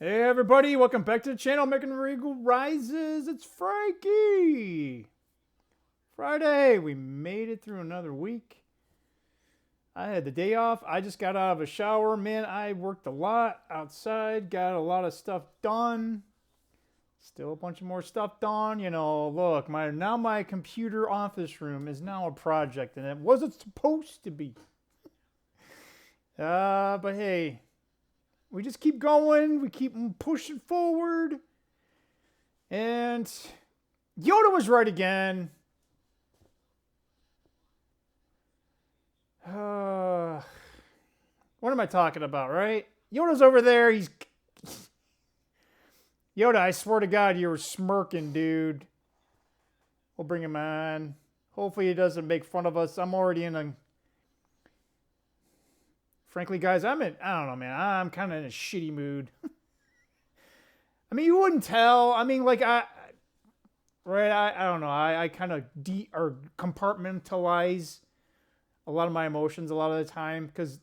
Hey everybody, welcome back to the channel, Making Regal Rises. It's Frankie. Friday, we made it through another week. I had the day off. I just got out of a shower. Man, I worked a lot outside, got a lot of stuff done. Still a bunch of more stuff done. You know, look, my computer office room is now a project, and it wasn't supposed to be. But hey, we just keep going. We keep pushing forward. And Yoda was right again. What am I talking about, right? Yoda's over there. He's Yoda, I swear to God, you were smirking, dude. We'll bring him on. Hopefully he doesn't make fun of us. I'm already in a... Frankly, guys, I don't know, man. I'm kind of in a shitty mood. I mean, you wouldn't tell. I mean, like, right? I don't know. I kind of compartmentalize a lot of my emotions a lot of the time because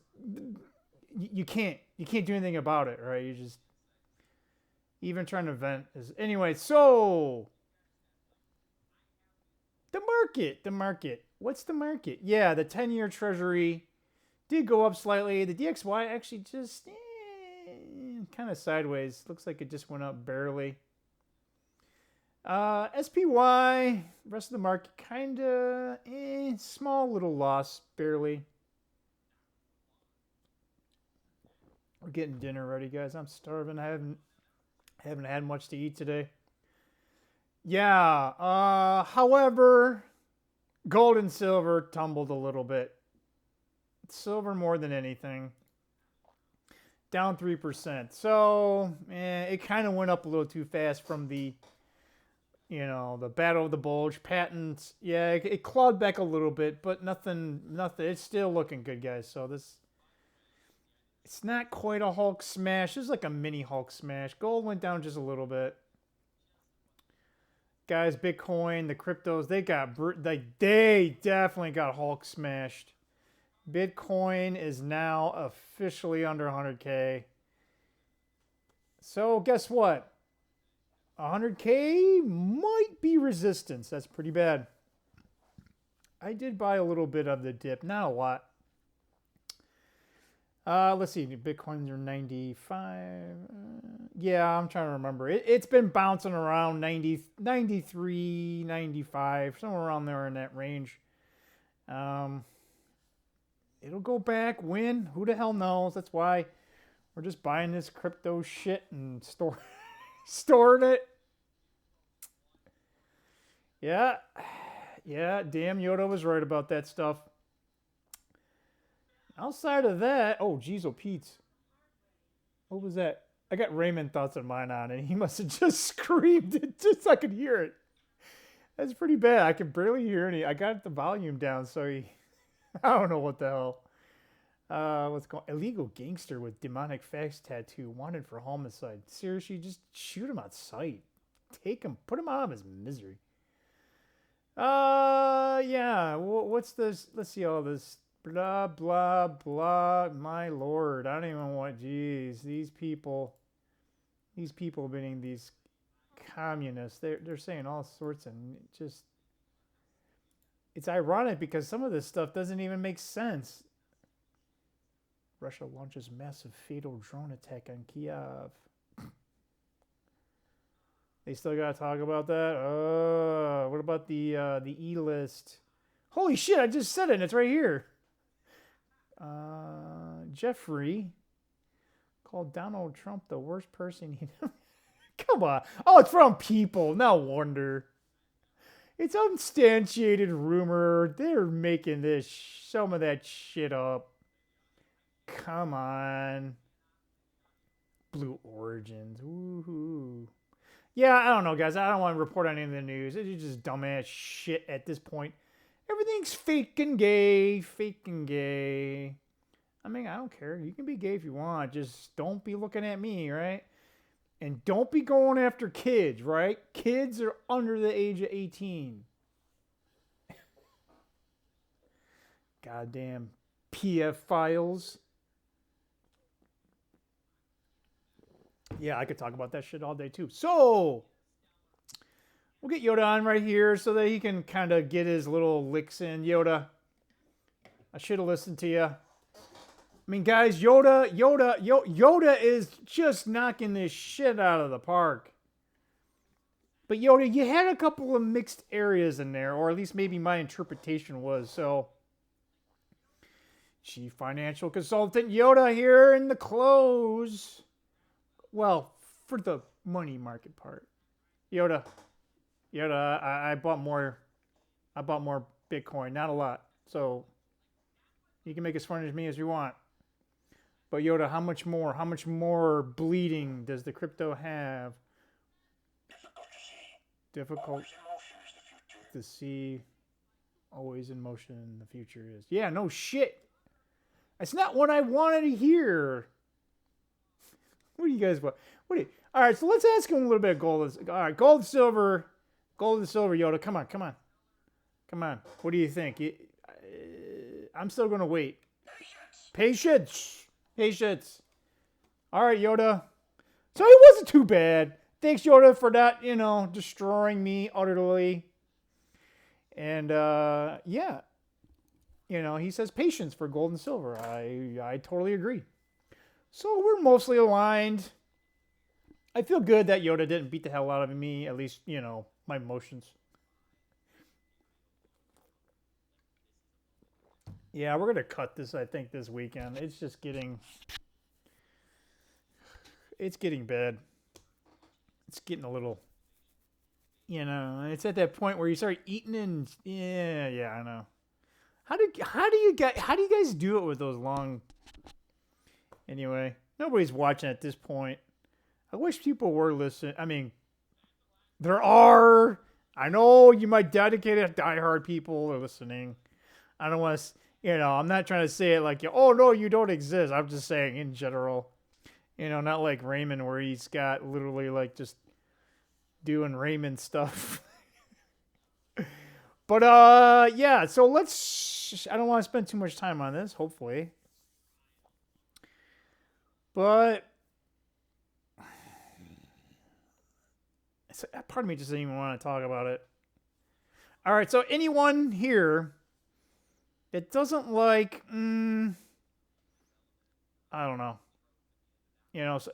you can't do anything about it, right? You just even trying to vent is anyway. So the market. What's the market? Yeah, the 10-year Treasury did go up slightly. The DXY actually just kind of sideways. Looks like it just went up barely. SPY, rest of the market kind of small little loss, barely. We're getting dinner ready, guys. I'm starving. I haven't had much to eat today. Yeah. However, gold and silver tumbled a little bit. Silver more than anything. Down 3%. So it kind of went up a little too fast from the Battle of the Bulge patents. Yeah, it clawed back a little bit, but nothing. It's still looking good, guys. So it's not quite a Hulk smash. It's like a mini Hulk smash. Gold went down just a little bit. Guys, Bitcoin, the cryptos, they definitely got Hulk smashed. Bitcoin is now officially under 100K. So guess what? 100K might be resistance. That's pretty bad. I did buy a little bit of the dip, not a lot. Let's see. Bitcoins are 95. Yeah, I'm trying to remember. It's been bouncing around 90, 93, 95, somewhere around there in that range. It'll go back. When? Who the hell knows? That's why we're just buying this crypto shit and storing it. Yeah. Yeah, damn Yoda was right about that stuff. Outside of that, oh, geez, oh, Pete's. What was that? I got Raymond thoughts of mine on it. He must have just screamed it just so I could hear it. That's pretty bad. I can barely hear any. I got the volume down, so I don't know what the hell. What's going? Illegal gangster with demonic face tattoo wanted for homicide. Seriously, just shoot him on sight. Take him, put him out of his misery. Yeah. What's this? Let's see all this. Blah, blah, blah. My lord. I don't even want, geez. These people being these communists, they're saying all sorts and just, it's ironic because some of this stuff doesn't even make sense. Russia launches massive fatal drone attack on Kiev. They still gotta talk about that? What about the E-list? Holy shit, I just said it and it's right here. Jeffrey called Donald Trump the worst person he Come on. Oh, it's from People. No wonder. It's unsubstantiated rumor. They're making some of that shit up. Come on. Blue Origins. Woohoo. Yeah, I don't know, guys. I don't want to report on any of the news. It's just dumbass shit at this point. Everything's fake and gay. Fake and gay. I mean, I don't care. You can be gay if you want. Just don't be looking at me, right? And don't be going after kids, right? Kids are under the age of 18. Goddamn PF files. Yeah, I could talk about that shit all day too. So we'll get Yoda on right here so that he can kind of get his little licks in. Yoda, I should have listened to you. I mean, guys, Yoda is just knocking this shit out of the park. But Yoda, you had a couple of mixed areas in there, or at least maybe my interpretation was. So, Chief Financial Consultant Yoda here in the close. Well, for the money market part. Yoda, I bought more. I bought more Bitcoin, not a lot. So, you can make as fun of me as you want. But Yoda, how much more? How much more bleeding does the crypto have? Difficult to see. Always in motion. The future is. Yeah, no shit. That's not what I wanted to hear. What do you guys want? All right, so let's ask him a little bit of gold. All right, gold, silver, Yoda. Come on. What do you think? I'm still gonna wait. Patience. All right, Yoda. So it wasn't too bad. Thanks, Yoda, for not, destroying me utterly. And, yeah. He says patience for gold and silver. I totally agree. So we're mostly aligned. I feel good that Yoda didn't beat the hell out of me, at least, my emotions. Yeah, we're going to cut this, I think, this weekend. It's just getting bad. It's getting a little, it's at that point where you start eating and yeah, I know. How do you guys do it with those long? Anyway, nobody's watching at this point. I wish people were listening. I mean, there are. I know you might dedicated diehard people are listening. I don't want to, I'm not trying to say it like, oh no, you don't exist. I'm just saying in general. Not like Raymond where he's got literally like just doing Raymond stuff. But yeah, so I don't want to spend too much time on this, hopefully. But part of me just doesn't even want to talk about it. All right, so anyone here that doesn't like I don't know. So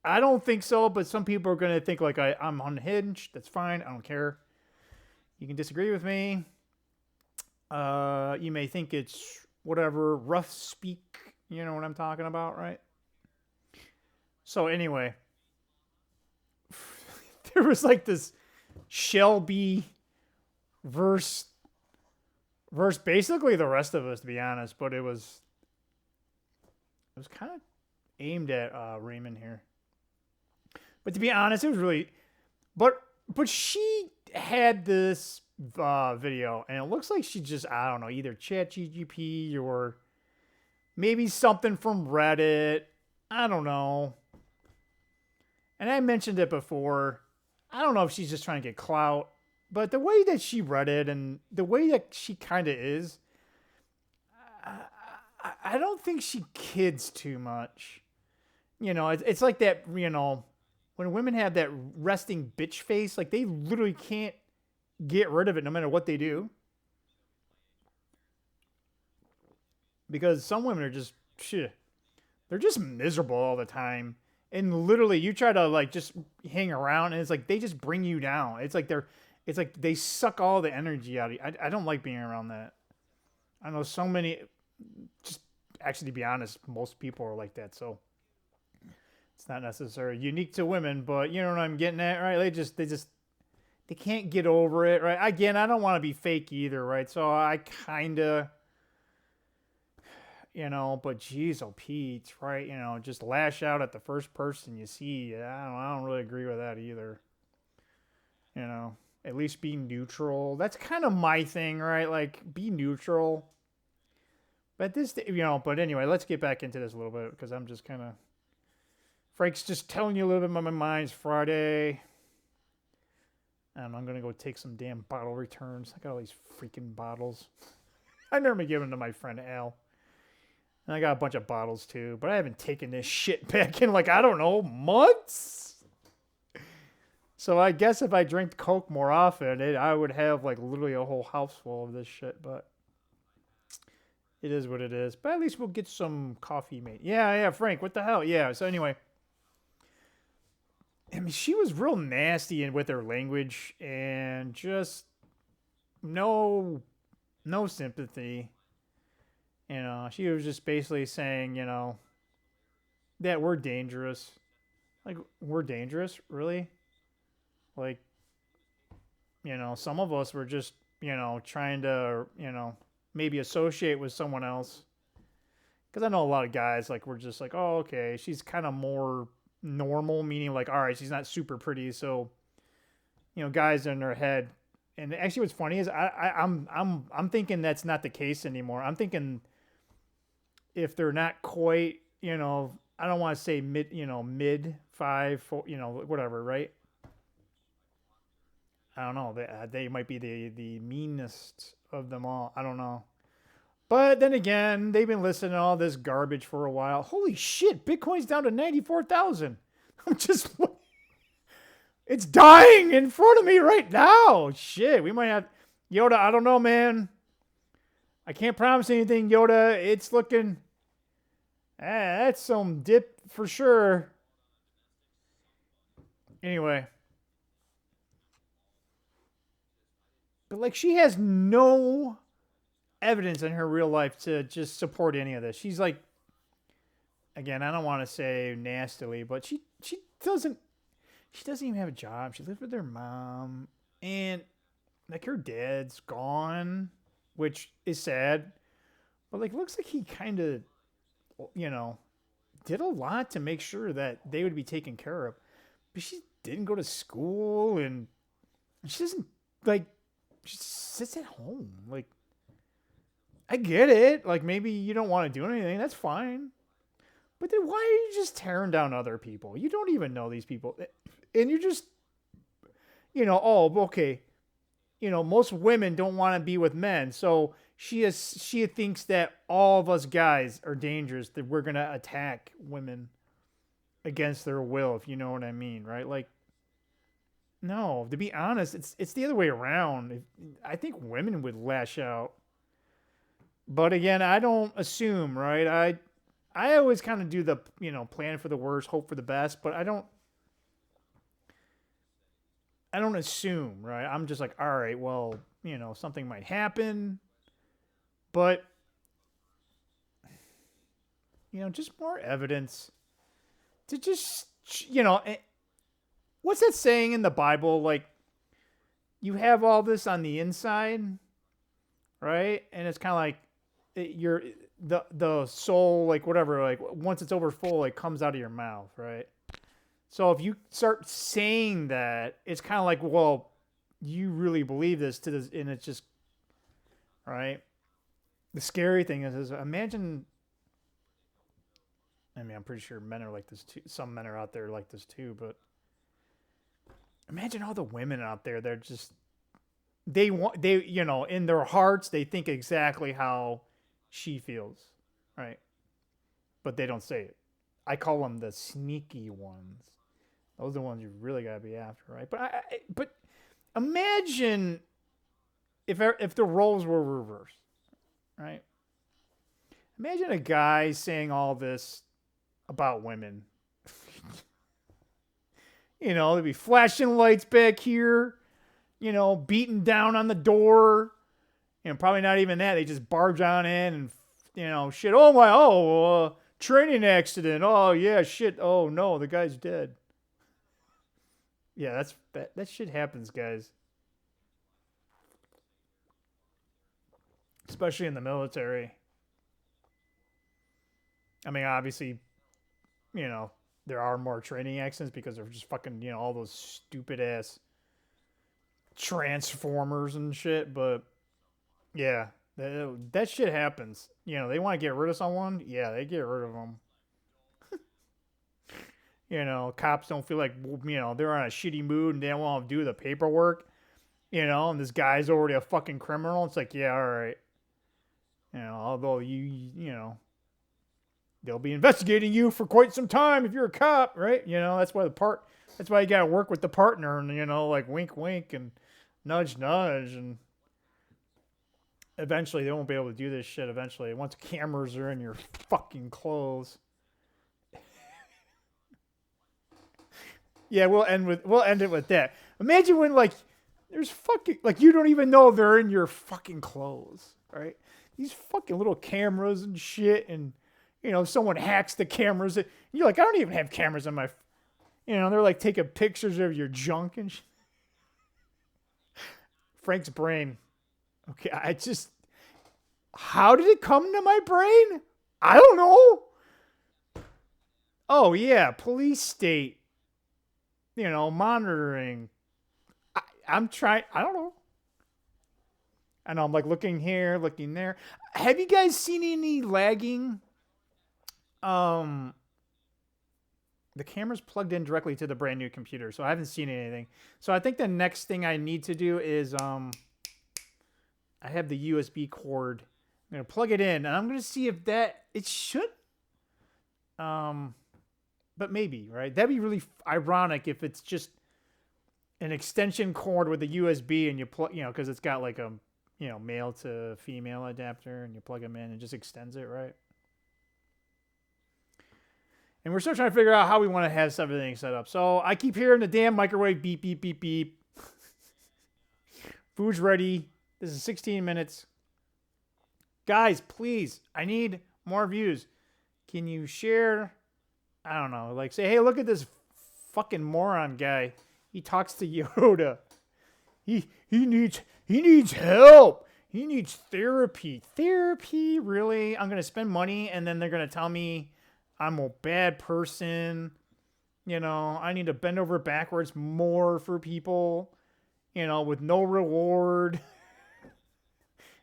I don't think so, but some people are going to think like I'm unhinged. That's fine. I don't care. You can disagree with me. You may think it's whatever, rough speak. You know what I'm talking about, right? So anyway, there was like this Shelby verse basically the rest of us, to be honest, but it was kind of aimed at Raymond here. But to be honest, it was really, but she had this video, and it looks like she just, I don't know, either ChatGPT or maybe something from Reddit. I don't know. And I mentioned it before. I don't know if she's just trying to get clout, but the way that she read it and the way that she kind of is, I don't think she kids too much. It's like that, when women have that resting bitch face, like they literally can't get rid of it no matter what they do. Because some women are just, shit, they're just miserable all the time. And literally you try to like just hang around and it's like they just bring you down. It's like they suck all the energy out of you. I don't like being around that. I know so many, just actually to be honest, most people are like that. So it's not necessarily unique to women, but you know what I'm getting at, right? They can't get over it, right? Again, I don't want to be fake either, right? So I kind of, but geez, oh Pete, right? Just lash out at the first person you see. I don't really agree with that either. At least be neutral. That's kind of my thing, right? Like be neutral. But but anyway, let's get back into this a little bit because I'm just kind of, Frank's just telling you a little bit about my mind's Friday. And I'm going to go take some damn bottle returns. I got all these freaking bottles. I normally give them to my friend Al. And I got a bunch of bottles too, but I haven't taken this shit back in like, I don't know, months. So I guess if I drink Coke more often, I would have like literally a whole house full of this shit, but it is what it is. But at least we'll get some coffee made. Yeah, Frank, what the hell? Yeah, so anyway. I mean, she was real nasty with her language and just no sympathy. You know, she was just basically saying, you know, that we're dangerous. Like, we're dangerous? Really? Like, you know, some of us were just, you know, trying to, you know, maybe associate with someone else. Because I know a lot of guys, like, we're just like, oh, okay, she's kind of more normal, meaning like, all right, she's not super pretty. So, you know, guys in their head. And actually what's funny is I'm thinking that's not the case anymore. I'm thinking if they're not quite, you know, I don't want to say mid 5, 4, you know, whatever, right? I don't know. They might be the meanest of them all. I don't know. But then again, they've been listening to all this garbage for a while. Holy shit, Bitcoin's down to 94,000. I'm just, it's dying in front of me right now. Shit, we might have, Yoda, I don't know, man. I can't promise anything, Yoda. It's looking, that's some dip for sure. Anyway. But like she has no evidence in her real life to just support any of this. She's like, again, I don't want to say nastily, but she doesn't even have a job. She lives with her mom, and like her dad's gone, which is sad. But like, looks like he kind of, you know, did a lot to make sure that they would be taken care of. But she didn't go to school, and she doesn't like. She sits at home. Like, I get it. Like, maybe you don't want to do anything. That's fine. But then why are you just tearing down other people? You don't even know these people. And you're just, you know, oh, okay. You know, most women don't want to be with men. So she thinks that all of us guys are dangerous, that we're going to attack women against their will, if you know what I mean, right? Like, no, to be honest, it's the other way around. I think women would lash out. But again, I don't assume, right? I always kind of do the, you know, plan for the worst, hope for the best, but I don't assume, right? I'm just like, all right, well, you know, something might happen, but you know, just more evidence to just, you know, what's that saying in the Bible? Like, you have all this on the inside, right? And it's kind of like you're the soul, like whatever, like once it's over full, it comes out of your mouth, right? So if you start saying that, it's kind of like, well, you really believe this to this, and it's just, right? The scary thing is imagine. I mean, I'm pretty sure men are like this too. Some men are out there like this too, but imagine all the women out there. They're just, they you know, in their hearts, they think exactly how she feels, right? But they don't say it. I call them the sneaky ones. Those are the ones you really gotta be after, right? But imagine if the roles were reversed, right? Imagine a guy saying all this about women. You know, there'd be flashing lights back here, you know, beating down on the door. You know, probably not even that. They just barge on in and, you know, shit. Training accident. Oh, yeah, shit. Oh, no, the guy's dead. Yeah, that shit happens, guys. Especially in the military. I mean, obviously, you know, there are more training accidents because they're just fucking, you know, all those stupid ass transformers and shit. But yeah, that shit happens. You know, they want to get rid of someone. Yeah, they get rid of them. You know, cops don't feel like, you know, they're on a shitty mood and they don't want to do the paperwork. You know, and this guy's already a fucking criminal. It's like, yeah, all right. You know, although you know, they'll be investigating you for quite some time if you're a cop, right? That's why that's why you got to work with the partner and, like wink, wink and nudge, nudge. And eventually they won't be able to do this shit eventually. Once cameras are in your fucking clothes. Yeah, we'll end it with that. Imagine when like there's fucking like you don't even know they're in your fucking clothes, right? These fucking little cameras and shit, and someone hacks the cameras. And you're like, I don't even have cameras on my, they're like taking pictures of your junk and shit. Frank's brain. Okay, how did it come to my brain? I don't know. Oh yeah, police state. Monitoring. I'm trying. I don't know. I know I'm like looking here, looking there. Have you guys seen any lagging? The camera's plugged in directly to the brand new computer, so I haven't seen anything. So I think the next thing I need to do is I have the USB cord. I'm gonna plug it in, and I'm gonna see if it should. But maybe, right? That'd be really ironic if it's just an extension cord with a USB and you plug, because it's got like a, male to female adapter and you plug them in and it just extends it, right? And we're still trying to figure out how we want to have everything set up. So I keep hearing the damn microwave beep, beep, beep, beep. Food's ready. This is 16 minutes. Guys, please, I need more views. Can you share? I don't know. Like, say, hey, look at this fucking moron guy. He talks to Yoda. He needs help. He needs therapy. Therapy? Really? I'm going to spend money and then they're going to tell me I'm a bad person. I need to bend over backwards more for people, with no reward.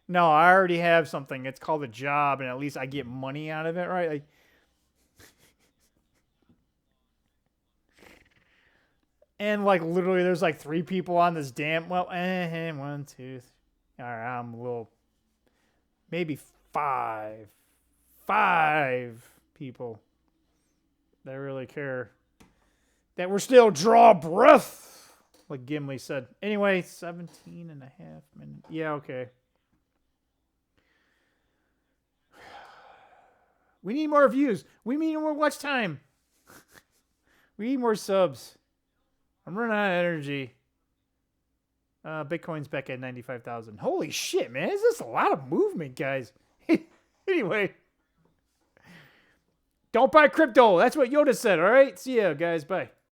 No, I already have something. It's called a job and at least I get money out of it, right? Like, and like literally there's like 3 people on this damn, 1, 2, 3. All right, I'm a little, maybe 5 people that really care that we're still draw breath, like Gimli said. Anyway, 17 and a half minutes. Yeah, okay. We need more views. We need more watch time. We need more subs. I'm running out of energy. Bitcoin's back at 95,000. Holy shit, man. This is a lot of movement, guys. Anyway. Don't buy crypto. That's what Yoda said, all right? See ya, guys. Bye.